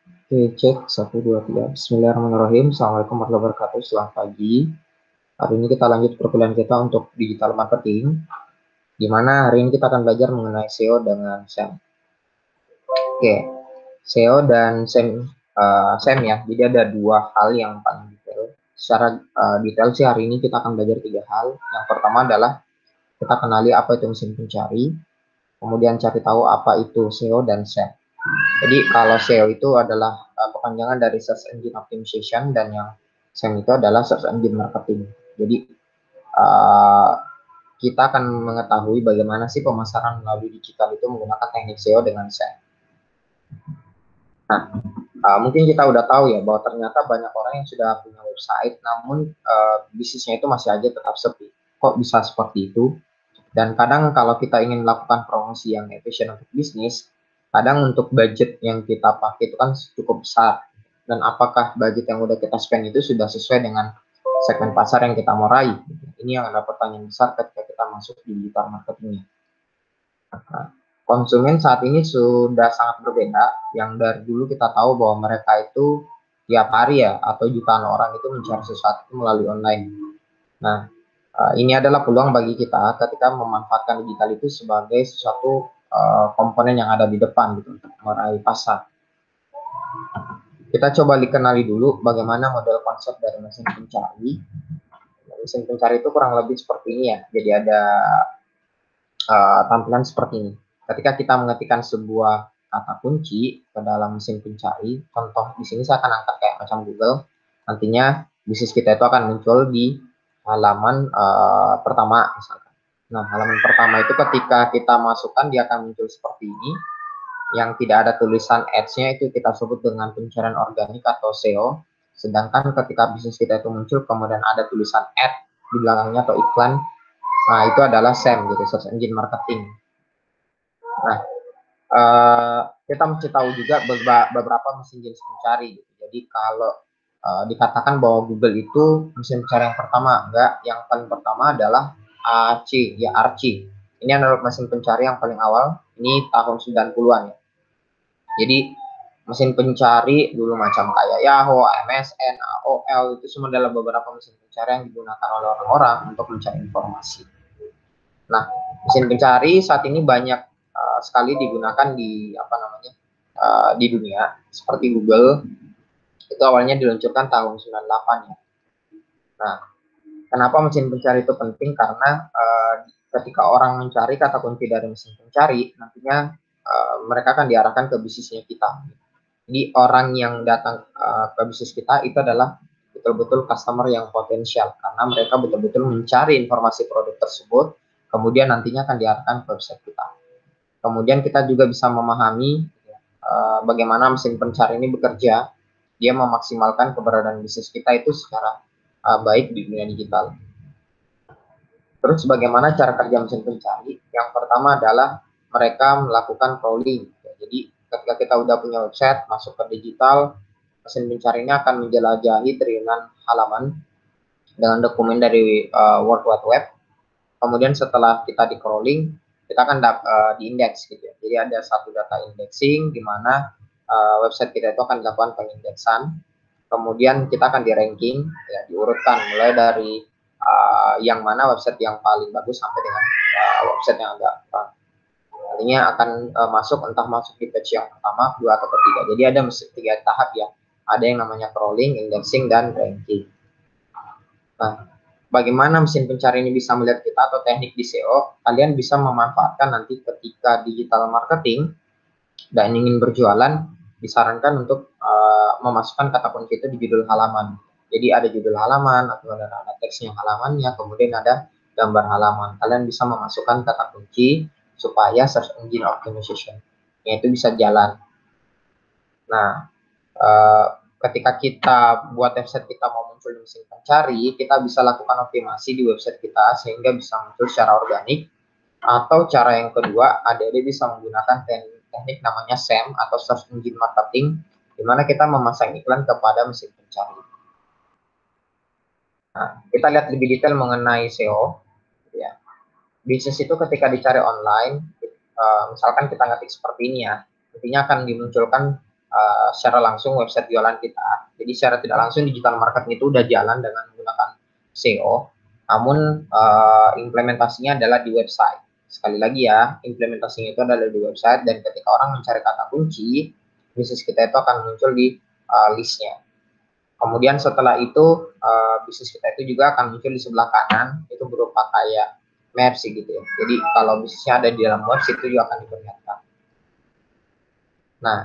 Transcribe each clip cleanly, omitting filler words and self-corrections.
Oke, cek 1, 2, 3. Bismillahirrahmanirrahim. Assalamualaikum warahmatullahi wabarakatuh. Selamat pagi. Hari ini kita lanjut perkuliahan kita untuk digital marketing, di mana hari ini kita akan belajar mengenai SEO dengan SEM. Oke, SEO dan SEM ya. Jadi ada dua hal yang paling detail. Secara detail sih hari ini kita akan belajar tiga hal. Yang pertama adalah kita kenali apa itu mesin pencari, kemudian cari tahu apa itu SEO dan SEM. Jadi kalau SEO itu adalah kepanjangan dari Search Engine Optimization, dan yang SEM itu adalah Search Engine Marketing. Jadi uh, kita akan mengetahui bagaimana sih pemasaran melalui digital itu menggunakan teknik SEO dengan SEM. Nah, mungkin kita udah tahu ya bahwa ternyata banyak orang yang sudah punya website, namun bisnisnya itu masih aja tetap sepi. Kok bisa seperti itu? Dan kadang kalau kita ingin melakukan promosi yang efisien untuk bisnis, kadang untuk budget yang kita pakai itu kan cukup besar. Dan apakah budget yang udah kita spend itu sudah sesuai dengan segmen pasar yang kita mau raih? Ini yang adalah pertanyaan besar ketika kita masuk di digital marketing. Nah, konsumen saat ini sudah sangat berbeda. Yang dari dulu kita tahu bahwa mereka itu tiap hari ya, atau jutaan orang itu mencari sesuatu melalui online. Nah, ini adalah peluang bagi kita ketika memanfaatkan digital itu sebagai sesuatu komponen yang ada di depan gitu untuk meraih pasar. Kita coba dikenali dulu bagaimana model konsep dari mesin pencari. Mesin pencari itu kurang lebih seperti ini ya. Jadi ada tampilan seperti ini. Ketika kita mengetikkan sebuah kata kunci ke dalam mesin pencari, contoh di sini saya akan angkat kayak macam Google, nantinya bisnis kita itu akan muncul di halaman pertama misalkan. Nah, halaman pertama itu ketika kita masukkan dia akan muncul seperti ini, yang tidak ada tulisan ads-nya itu kita sebut dengan pencarian organik atau SEO. Sedangkan ketika bisnis kita itu muncul kemudian ada tulisan ad di belakangnya atau iklan, nah itu adalah SEM gitu, Search Engine Marketing. Nah, kita mesti tahu juga beberapa mesin jenis pencari gitu. Jadi kalau dikatakan bahwa Google itu mesin pencari yang pertama, enggak. Yang paling pertama adalah AC, ya Archie. Ini adalah mesin pencari yang paling awal, ini tahun 90-an ya. Jadi mesin pencari dulu macam kayak Yahoo, MSN, AOL, itu semua adalah beberapa mesin pencari yang digunakan oleh orang-orang untuk mencari informasi. Nah, mesin pencari saat ini banyak sekali digunakan di di dunia, seperti Google. Itu awalnya diluncurkan tahun 98 ya. Nah, kenapa mesin pencari itu penting? Karena ketika orang mencari kata kunci dari mesin pencari, nantinya mereka akan diarahkan ke bisnisnya kita. Jadi orang yang datang ke bisnis kita itu adalah betul-betul customer yang potensial, karena mereka betul-betul mencari informasi produk tersebut, kemudian nantinya akan diarahkan ke website kita. Kemudian kita juga bisa memahami bagaimana mesin pencari ini bekerja, dia memaksimalkan keberadaan bisnis kita itu secara baik di dunia digital. Terus bagaimana cara kerja mesin pencari? Yang pertama adalah mereka melakukan crawling. Jadi ketika kita udah punya website, masuk ke digital, mesin pencari ini akan menjelajahi triliunan halaman dengan dokumen dari World Wide Web. Kemudian setelah kita di crawling, kita akan di index gitu ya. Jadi ada satu data indexing di mana website kita itu akan dilakukan pengindeksan. Kemudian kita akan di ranking ya, diurutkan mulai dari yang mana website yang paling bagus sampai dengan website yang agak artinya akan masuk di page yang pertama, dua atau ketiga. Jadi ada tiga tahap ya. Ada yang namanya crawling, indexing, dan ranking. Nah, bagaimana mesin pencari ini bisa melihat kita atau teknik di SEO? Kalian bisa memanfaatkan nanti ketika digital marketing dan ingin berjualan, disarankan untuk memasukkan kata kunci itu di judul halaman. Jadi ada judul halaman, atau ada teksnya halamannya, kemudian ada gambar halaman. Kalian bisa memasukkan kata kunci supaya search engine optimization itu bisa jalan. Nah, ketika kita buat website kita mau muncul di mesin pencari, kita bisa lakukan optimasi di website kita sehingga bisa muncul secara organik. Atau cara yang kedua, adik-adik bisa menggunakan teknik namanya SEM atau Search Engine Marketing, di mana kita memasang iklan kepada mesin pencari. Nah, kita lihat lebih detail mengenai SEO. Ya. Bisnis itu ketika dicari online, misalkan kita ngetik seperti ini ya, nantinya akan dimunculkan secara langsung website jualan kita. Jadi secara tidak langsung digital marketing itu udah jalan dengan menggunakan SEO, namun implementasinya adalah di website. Sekali lagi ya, implementasinya itu adalah di website, dan ketika orang mencari kata kunci, bisnis kita itu akan muncul di listnya. Kemudian setelah itu bisnis kita itu juga akan muncul di sebelah kanan, itu berupa kayak map sih gitu ya. Jadi kalau bisnisnya ada di dalam website itu juga akan diperlihatkan. Nah,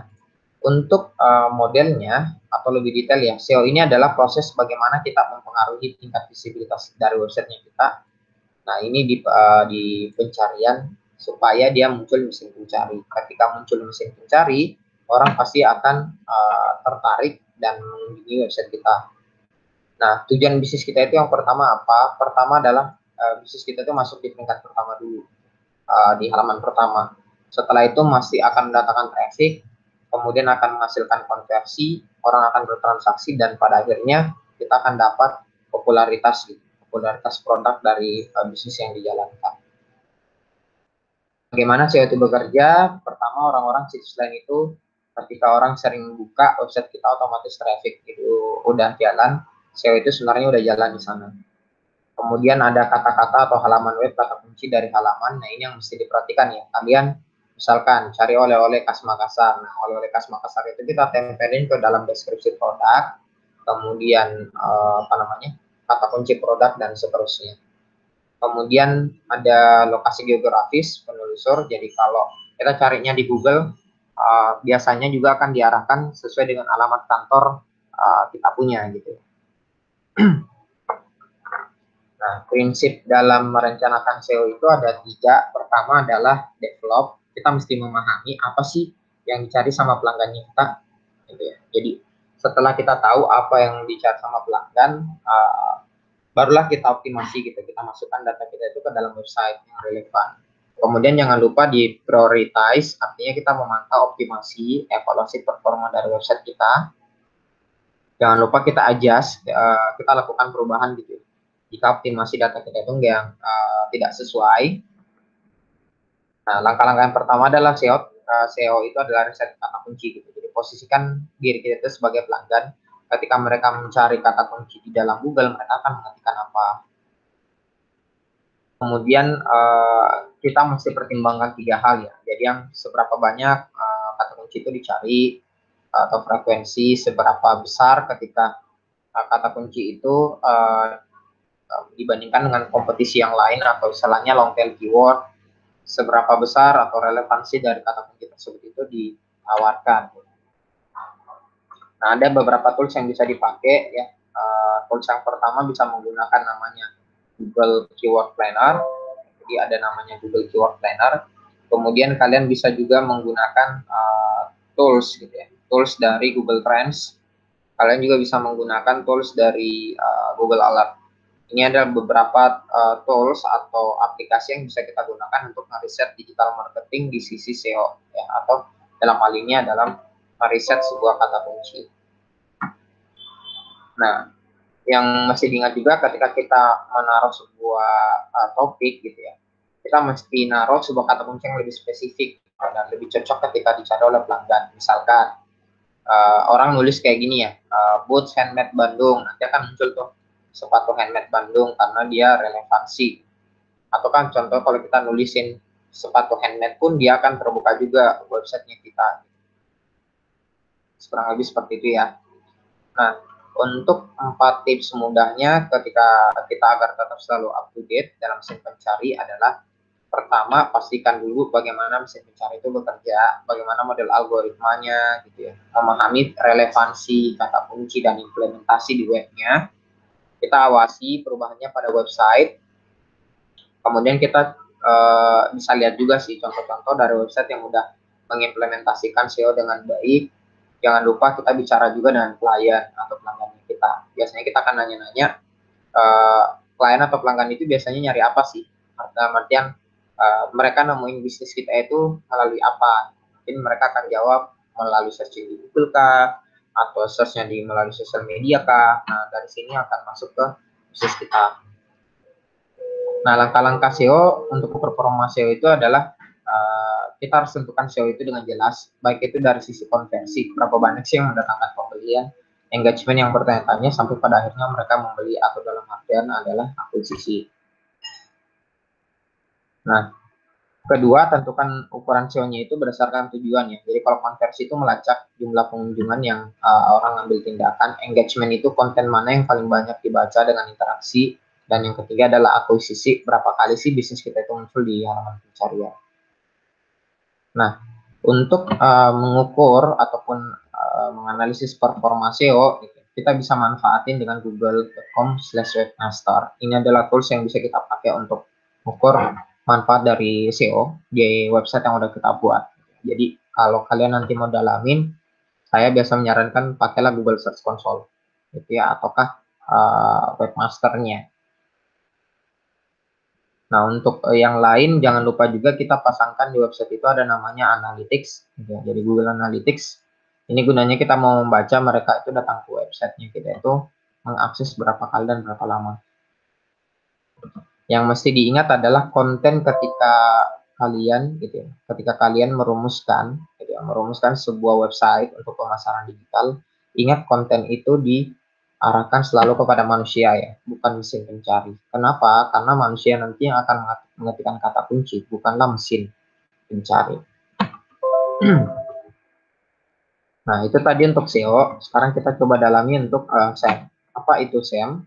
untuk modelnya atau lebih detail ya, SEO ini adalah proses bagaimana kita mempengaruhi tingkat visibilitas dari websitenya kita. Nah, ini di pencarian supaya dia muncul mesin pencari. Ketika muncul mesin pencari, orang pasti akan tertarik dan mengunjungi website kita. Nah, tujuan bisnis kita itu yang pertama apa? Pertama adalah bisnis kita itu masuk di peringkat pertama dulu, di halaman pertama. Setelah itu masih akan mendatangkan traffic, kemudian akan menghasilkan konversi, orang akan bertransaksi, dan pada akhirnya kita akan dapat popularitas produk dari bisnis yang dijalankan. Bagaimana SEO itu bekerja? Pertama, orang-orang situs lain itu ketika orang sering buka website kita, otomatis traffic itu udah jalan, SEO itu sebenarnya udah jalan di sana. Kemudian ada kata-kata atau halaman web, kata kunci dari halaman. Nah, ini yang mesti diperhatikan ya. Kalian misalkan cari oleh-oleh khas Makassar. Nah, oleh-oleh khas Makassar itu kita tempelin ke dalam deskripsi produk, kemudian kata kunci produk dan seterusnya. Kemudian ada lokasi geografis penelusur. Jadi kalau kita carinya di Google, biasanya juga akan diarahkan sesuai dengan alamat kantor kita punya gitu. Nah, prinsip dalam merencanakan SEO itu ada 3. Pertama adalah develop. Kita mesti memahami apa sih yang dicari sama pelanggannya kita, gitu ya. Jadi setelah kita tahu apa yang dicari sama pelanggan, barulah kita optimasi gitu. Kita masukkan data kita itu ke dalam website yang relevan. Kemudian jangan lupa di prioritize, artinya kita memantau optimasi, evaluasi performa dari website kita. Jangan lupa kita adjust, kita lakukan perubahan gitu ya. Jika optimasi data kita itu yang tidak sesuai. Nah, langkah-langkah yang pertama adalah SEO. SEO itu adalah riset kata kunci gitu. Jadi posisikan diri kita itu sebagai pelanggan. Ketika mereka mencari kata kunci di dalam Google, mereka akan mengetikkan apa. Kemudian kita mesti pertimbangkan 3 hal ya. Jadi yang seberapa banyak kata kunci itu dicari, atau frekuensi seberapa besar ketika kata kunci itu dibandingkan dengan kompetisi yang lain, atau istilahnya long tail keyword, seberapa besar atau relevansi dari kata kunci tersebut itu ditawarkan. Nah, ada beberapa tools yang bisa dipakai ya. Tools yang pertama bisa menggunakan namanya Google Keyword Planner. Jadi ada namanya Google Keyword Planner. Kemudian kalian bisa juga menggunakan tools gitu ya. Tools dari Google Trends. Kalian juga bisa menggunakan tools dari Google Alert. Ini adalah beberapa tools atau aplikasi yang bisa kita gunakan untuk meriset digital marketing di sisi SEO ya, atau dalam hal ini adalah meriset sebuah kata kunci. Nah, yang mesti diingat juga ketika kita menaruh sebuah topik gitu ya, kita mesti naruh sebuah kata kunci yang lebih spesifik dan lebih cocok ketika dicari oleh pelanggan. Misalkan orang nulis kayak gini ya, boots handmade Bandung, nanti akan muncul tuh sepatu handmade Bandung karena dia relevansi. Atau kan contoh kalau kita nulisin sepatu handmade pun dia akan terbuka juga websitenya kita. Kurang lebih seperti itu ya. Nah, untuk 4 tips mudahnya ketika kita agar tetap selalu up to date dalam mesin pencari adalah: pertama, pastikan dulu bagaimana mesin pencari itu bekerja, bagaimana model algoritmanya gitu ya. Memahami relevansi kata kunci dan implementasi di webnya. Kita awasi perubahannya pada website. Kemudian kita bisa lihat juga sih contoh-contoh dari website yang udah mengimplementasikan SEO dengan baik. Jangan lupa kita bicara juga dengan klien atau pelanggan kita. Biasanya kita akan nanya-nanya, klien atau pelanggan itu biasanya nyari apa sih? Dalam artian mereka nemuin bisnis kita itu melalui apa? Mungkin mereka akan jawab melalui searching di Google kah? Atau search-nya melalui sosial media kah? Nah, dari sini akan masuk ke bisnis kita. Nah, langkah-langkah SEO untuk performa SEO itu adalah kita harus tentukan SEO itu dengan jelas, baik itu dari sisi konversi, berapa banyak sih yang mendatangkan pembelian, engagement yang bertanya-tanya sampai pada akhirnya mereka membeli, atau dalam artian adalah akuisisi. Nah, kedua, tentukan ukuran SEO-nya itu berdasarkan tujuan ya. Jadi kalau konversi itu melacak jumlah pengunjungan yang orang ambil tindakan. Engagement itu konten mana yang paling banyak dibaca dengan interaksi. Dan yang ketiga adalah akuisisi, berapa kali sih bisnis kita itu muncul di halaman pencarian. Nah, untuk mengukur ataupun menganalisis performa SEO, kita bisa manfaatin dengan google.com/webmaster. Ini adalah tools yang bisa kita pakai untuk mengukur manfaat dari SEO di website yang udah kita buat. Jadi kalau kalian nanti mau dalamin, saya biasa menyarankan pakailah Google Search Console, gitu ya, ataukah webmasternya. Nah, untuk yang lain jangan lupa juga kita pasangkan di website itu ada namanya Analytics, gitu ya. Jadi Google Analytics ini gunanya kita mau membaca mereka itu datang ke websitenya kita itu mengakses berapa kali dan berapa lama. Yang mesti diingat adalah konten ketika kalian gitu ya, ketika kalian merumuskan gitu ya, merumuskan sebuah website untuk pemasaran digital, ingat konten itu diarahkan selalu kepada manusia ya, bukan mesin pencari. Kenapa? Karena manusia nanti yang akan mengetikkan kata kunci, bukanlah mesin pencari. Nah, itu tadi untuk SEO. Sekarang kita coba dalami untuk SEM. Apa itu SEM?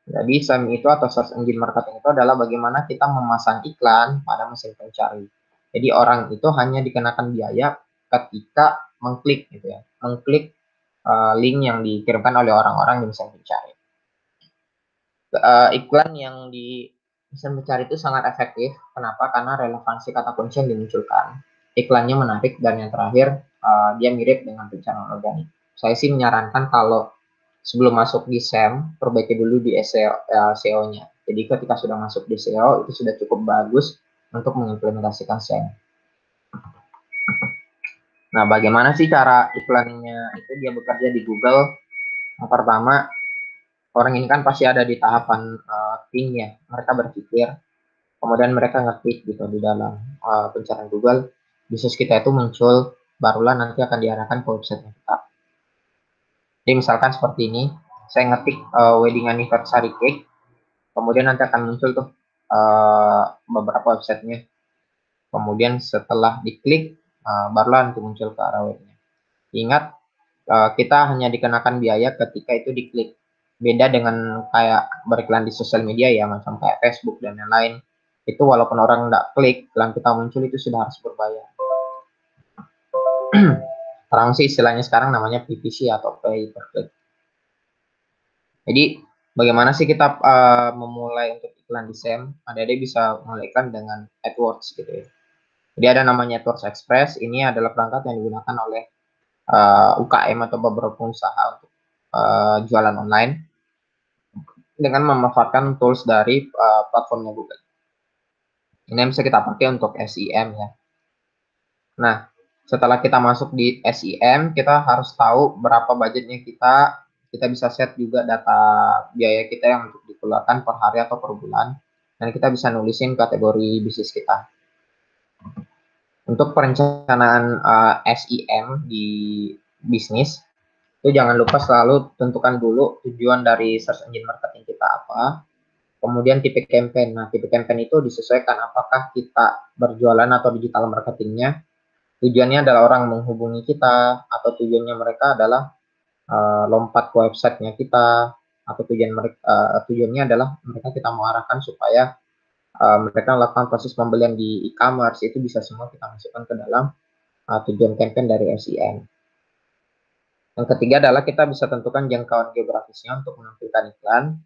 Jadi SEM itu atau Search Engine Marketing itu adalah bagaimana kita memasang iklan pada mesin pencari. Jadi orang itu hanya dikenakan biaya ketika mengklik gitu ya, mengklik link yang dikirimkan oleh orang-orang di mesin pencari. Iklan yang di mesin pencari itu sangat efektif. Kenapa? Karena relevansi kata kunci yang dimunculkan. Iklannya menarik dan yang terakhir dia mirip dengan pencarian organik. Saya sih menyarankan kalau sebelum masuk di SEM, perbaiki dulu di SEO-nya. Jadi ketika sudah masuk di SEO, itu sudah cukup bagus untuk mengimplementasikan SEM. Nah, bagaimana sih cara iklannya itu dia bekerja di Google? Yang pertama, orang ini kan pasti ada di tahapan think ya. Mereka berpikir, kemudian mereka ngetik gitu di dalam pencarian Google. Bisnis kita itu muncul, barulah nanti akan diarahkan ke website kita. Jadi misalkan seperti ini, saya ngetik wedding anniversary cake, kemudian nanti akan muncul tuh beberapa websitenya. Kemudian setelah diklik, barulah nanti muncul ke arah webnya. Ingat, kita hanya dikenakan biaya ketika itu diklik. Beda dengan kayak beriklan di sosial media ya, macam kayak Facebook dan lain-lain. Itu walaupun orang nggak klik, iklan kita muncul itu sudah harus berbayar. Sekarang sih istilahnya sekarang namanya PPC atau pay per click. Jadi bagaimana sih kita memulai untuk iklan di SEM? Adik-adik bisa mulai iklan dengan AdWords gitu ya. Jadi ada namanya AdWords Express. Ini adalah perangkat yang digunakan oleh UKM atau beberapa pengusaha untuk jualan online dengan memanfaatkan tools dari platformnya Google. Ini bisa kita pakai untuk SEM ya. Nah, setelah kita masuk di SEM, kita harus tahu berapa budgetnya kita. Kita bisa set juga data biaya kita yang untuk dikeluarkan per hari atau per bulan. Dan kita bisa nulisin kategori bisnis kita. Untuk perencanaan SEM di bisnis, itu jangan lupa selalu tentukan dulu tujuan dari search engine marketing kita apa. Kemudian tipe campaign. Nah, tipe campaign itu disesuaikan apakah kita berjualan atau digital marketingnya. Tujuannya adalah orang menghubungi kita, atau tujuannya mereka adalah lompat ke websitenya kita, atau tujuannya adalah mereka kita mau arahkan supaya mereka melakukan proses pembelian di e-commerce. Itu bisa semua kita masukkan ke dalam tujuan campaign dari SEM. Yang ketiga adalah kita bisa tentukan jangkauan geografisnya untuk menampilkan iklan,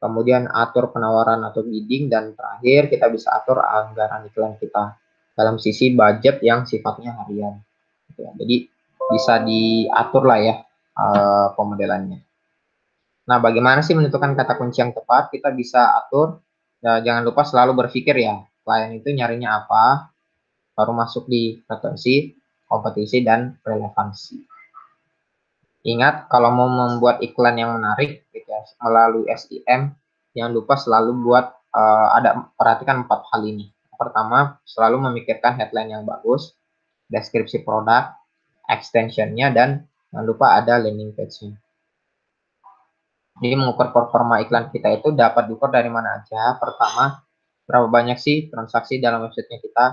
kemudian atur penawaran atau bidding, dan terakhir kita bisa atur anggaran iklan kita dalam sisi budget yang sifatnya harian. Jadi bisa diatur lah ya pemodelannya. Nah, bagaimana sih menentukan kata kunci yang tepat? Kita bisa atur. Ya, jangan lupa selalu berpikir ya, klien itu nyarinya apa, baru masuk di frekuensi, kompetisi, dan relevansi. Ingat, kalau mau membuat iklan yang menarik gitu ya, melalui SEM, jangan lupa selalu buat perhatikan 4 hal ini. Pertama, selalu memikirkan headline yang bagus, deskripsi produk, extensionnya, dan jangan lupa ada landing page-nya. Jadi mengukur performa iklan kita itu dapat diukur dari mana aja. Pertama, berapa banyak sih transaksi dalam websitenya kita,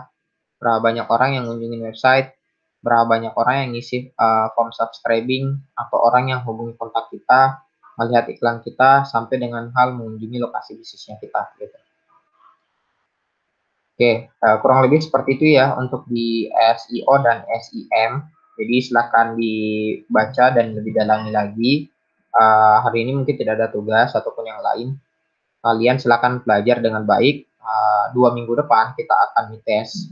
berapa banyak orang yang mengunjungi website, berapa banyak orang yang ngisi form subscribing, atau orang yang hubungi kontak kita, melihat iklan kita, sampai dengan hal mengunjungi lokasi bisnisnya kita. Gitu. Oke, kurang lebih seperti itu ya untuk di SEO dan SEM. Jadi silahkan dibaca dan lebih dalami lagi. Hari ini mungkin tidak ada tugas ataupun yang lain. Kalian silakan belajar dengan baik. 2 minggu depan kita akan dites.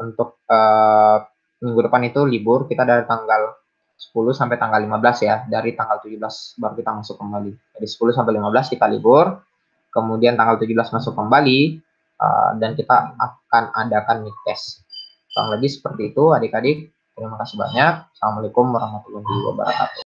Untuk minggu depan itu libur, kita dari tanggal 10 sampai tanggal 15 ya. Dari tanggal 17 baru kita masuk kembali. Jadi 10 sampai 15 kita libur. Kemudian tanggal 17 masuk kembali. Dan kita akan adakan mid test. Kurang lebih seperti itu adik-adik. Terima kasih banyak. Assalamualaikum warahmatullahi wabarakatuh.